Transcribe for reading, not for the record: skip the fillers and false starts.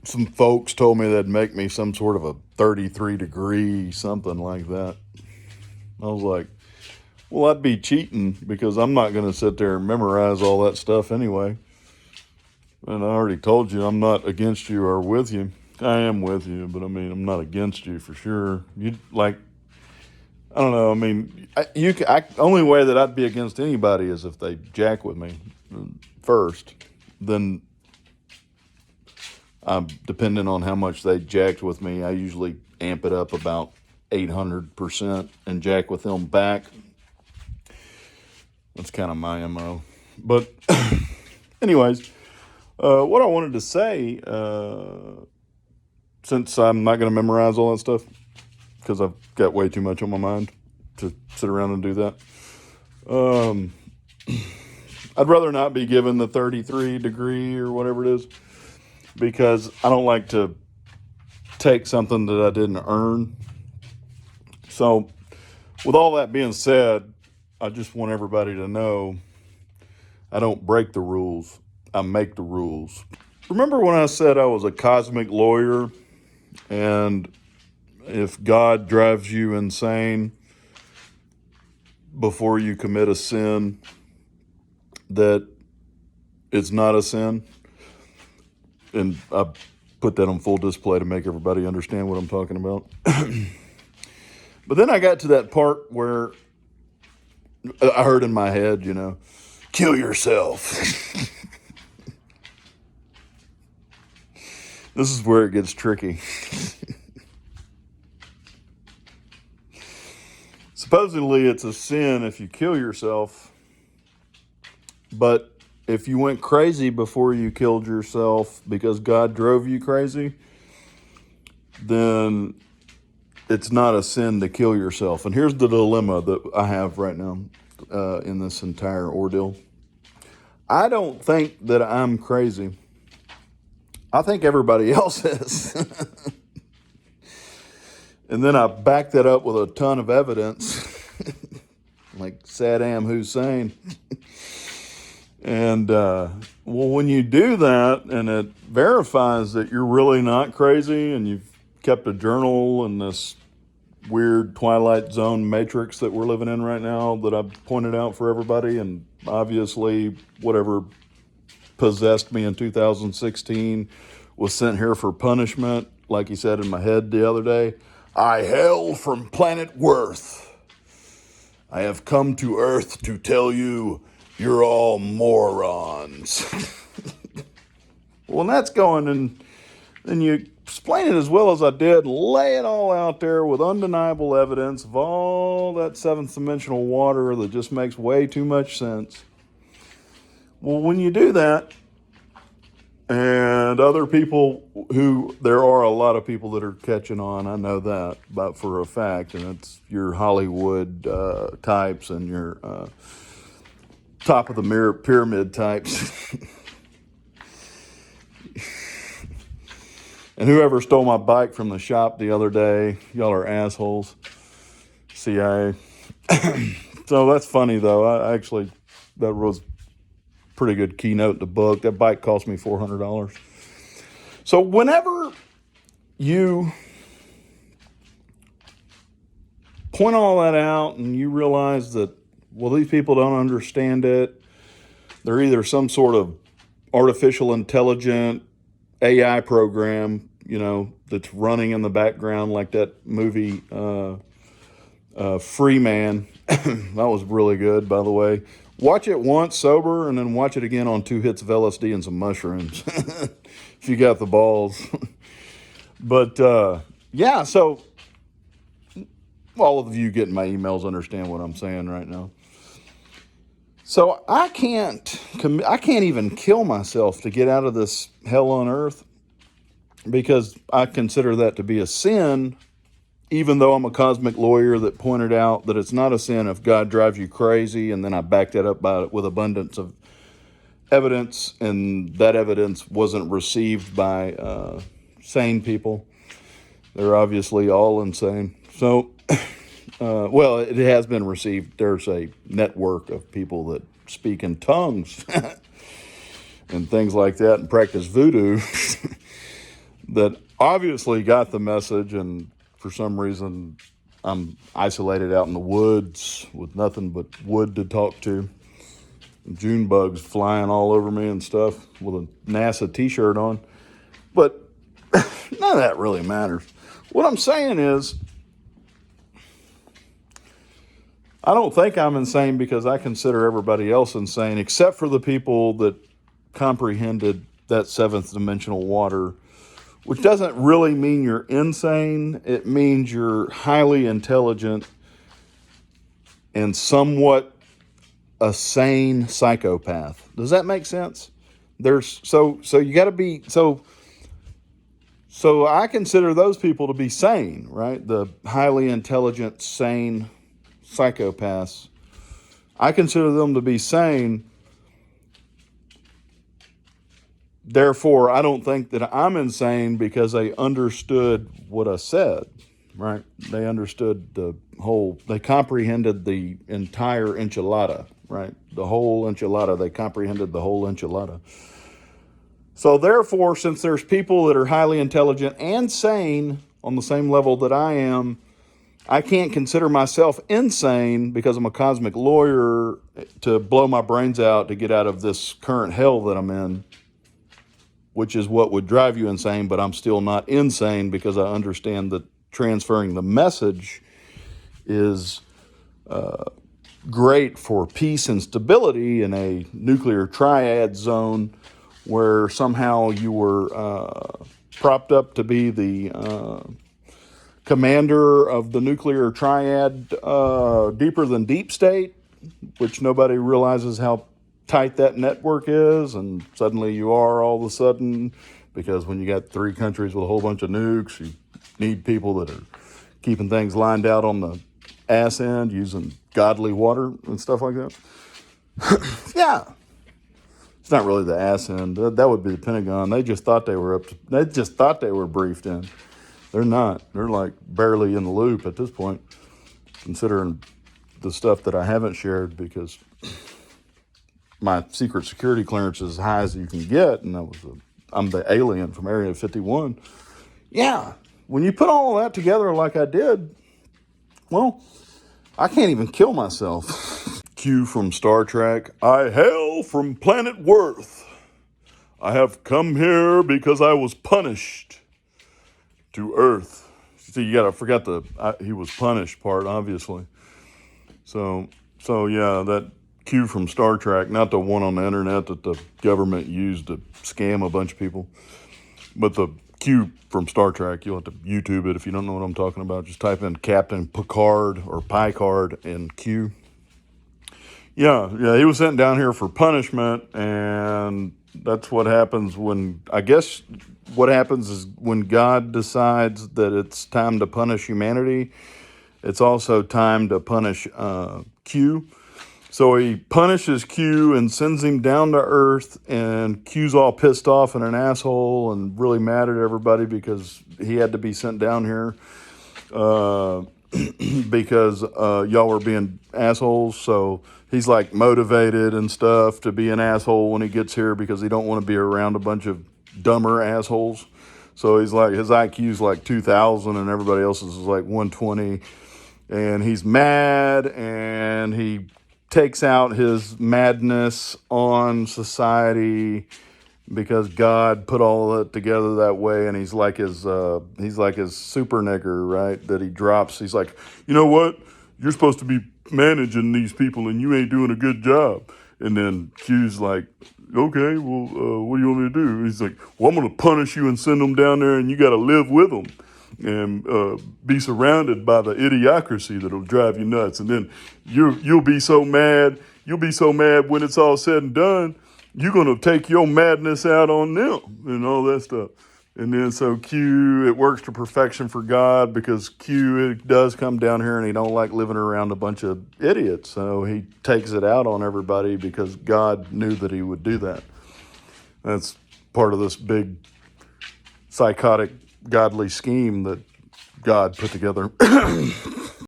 some folks told me they'd make me some sort of a 33 degree, something like that. I was like, well, that'd be cheating because I'm not going to sit there and memorize all that stuff anyway. And I already told you I'm not against you or with you. I am with you, but I mean, I'm not against you for sure. You like, I don't know. I mean, only way that I'd be against anybody is if they jack with me first. Then I'm depending on how much they jacked with me. I usually amp it up about 800% and jack with them back. That's kind of my MO. But anyways, what I wanted to say, since I'm not going to memorize all that stuff, because I've got way too much on my mind to sit around and do that. I'd rather not be given the 33 degree or whatever it is, because I don't like to take something that I didn't earn. So, with all that being said, I just want everybody to know I don't break the rules, I make the rules. Remember when I said I was a cosmic lawyer, and if God drives you insane before you commit a sin, that it's not a sin? And I put that on full display to make everybody understand what I'm talking about. But then I got to that part where I heard in my head, kill yourself. This is where it gets tricky. Supposedly it's a sin if you kill yourself, but if you went crazy before you killed yourself because God drove you crazy, then it's not a sin to kill yourself. And here's the dilemma that I have right now in this entire ordeal. I don't think that I'm crazy. I think everybody else is. And then I back that up with a ton of evidence, like Saddam Hussein. And, when you do that and it verifies that you're really not crazy and you've kept a journal in this weird Twilight Zone matrix that we're living in right now that I've pointed out for everybody, and obviously whatever possessed me in 2016 was sent here for punishment, like he said in my head the other day. I hail from planet Worth. I have come to Earth to tell you you're all morons. Well, and that's going, and then you explain it as well as I did, lay it all out there with undeniable evidence of all that seventh dimensional water that just makes way too much sense. Well, when you do that, and other people there are a lot of people that are catching on, I know that, but for a fact, and it's your Hollywood types and your top of the mirror pyramid types. And whoever stole my bike from the shop the other day, y'all are assholes. CIA. So that's funny though. That was pretty good keynote in the book. That bike cost me $400. So whenever you point all that out and you realize that, well, these people don't understand it, they're either some sort of artificial intelligent AI program, that's running in the background like that movie Free Man. That was really good, by the way. Watch it once sober and then watch it again on 2 hits of LSD and some mushrooms if you got the balls. But yeah, so all of you getting my emails understand what I'm saying right now. So I can't even kill myself to get out of this hell on earth, because I consider that to be a sin, even though I'm a cosmic lawyer that pointed out that it's not a sin if God drives you crazy, and then I backed that up with abundance of evidence, and that evidence wasn't received by sane people. They're obviously all insane. So, well, it has been received. There's a network of people that speak in tongues and things like that and practice voodoo that obviously got the message, and for some reason I'm isolated out in the woods with nothing but wood to talk to. June bugs flying all over me and stuff with a NASA t-shirt on. But none of that really matters. What I'm saying is, I don't think I'm insane because I consider everybody else insane, except for the people that comprehended that seventh dimensional water, which doesn't really mean you're insane. It means you're highly intelligent and somewhat a sane psychopath. Does that make sense? So you got to be so I consider those people to be sane, right? The highly intelligent, sane psychopaths. I consider them to be sane. Therefore, I don't think that I'm insane because they understood what I said, right? They understood they comprehended the entire enchilada, right? The whole enchilada, they comprehended the whole enchilada. So therefore, since there's people that are highly intelligent and sane on the same level that I am, I can't consider myself insane because I'm a cosmic lawyer to blow my brains out to get out of this current hell that I'm in, which is what would drive you insane, but I'm still not insane because I understand that transferring the message is great for peace and stability in a nuclear triad zone where somehow you were propped up to be the commander of the nuclear triad deeper than deep state, which nobody realizes how tight that network is, and suddenly you are all of a sudden, because when you got three countries with a whole bunch of nukes, you need people that are keeping things lined out on the ass end using godly water and stuff like that. Yeah. It's not really the ass end. That would be the Pentagon. They just thought they were briefed in. They're not. They're like barely in the loop at this point, considering the stuff that I haven't shared because my secret security clearance is as high as you can get, and I'm the alien from Area 51. Yeah, when you put all that together like I did, well, I can't even kill myself. Q from Star Trek. I hail from planet Worth. I have come here because I was punished to Earth. See, you gotta forget he was punished part, obviously. So yeah, that Q from Star Trek, not the one on the internet that the government used to scam a bunch of people, but the Q from Star Trek. You'll have to YouTube it if you don't know what I'm talking about. Just type in Captain Picard or Picard and Q. Yeah, he was sent down here for punishment, and that's what happens what happens is when God decides that it's time to punish humanity, it's also time to punish Q. So he punishes Q and sends him down to Earth, and Q's all pissed off and an asshole and really mad at everybody because he had to be sent down here because y'all were being assholes. So he's like motivated and stuff to be an asshole when he gets here because he don't want to be around a bunch of dumber assholes. So he's like, his IQ's like 2,000 and everybody else's is like 120. And he's mad and he takes out his madness on society because God put all of it together that way. And he's like his super nigger, right? That he drops. He's like, you know what? You're supposed to be managing these people and you ain't doing a good job. And then Q's like, okay, well, what do you want me to do? He's like, well, I'm going to punish you and send them down there and you got to live with them and be surrounded by the idiocracy that'll drive you nuts. And then you'll be so mad. You'll be so mad when it's all said and done, you're going to take your madness out on them and all that stuff. And then so Q, it works to perfection for God because Q, it does come down here and he don't like living around a bunch of idiots. So he takes it out on everybody because God knew that he would do that. That's part of this big psychotic godly scheme that God put together.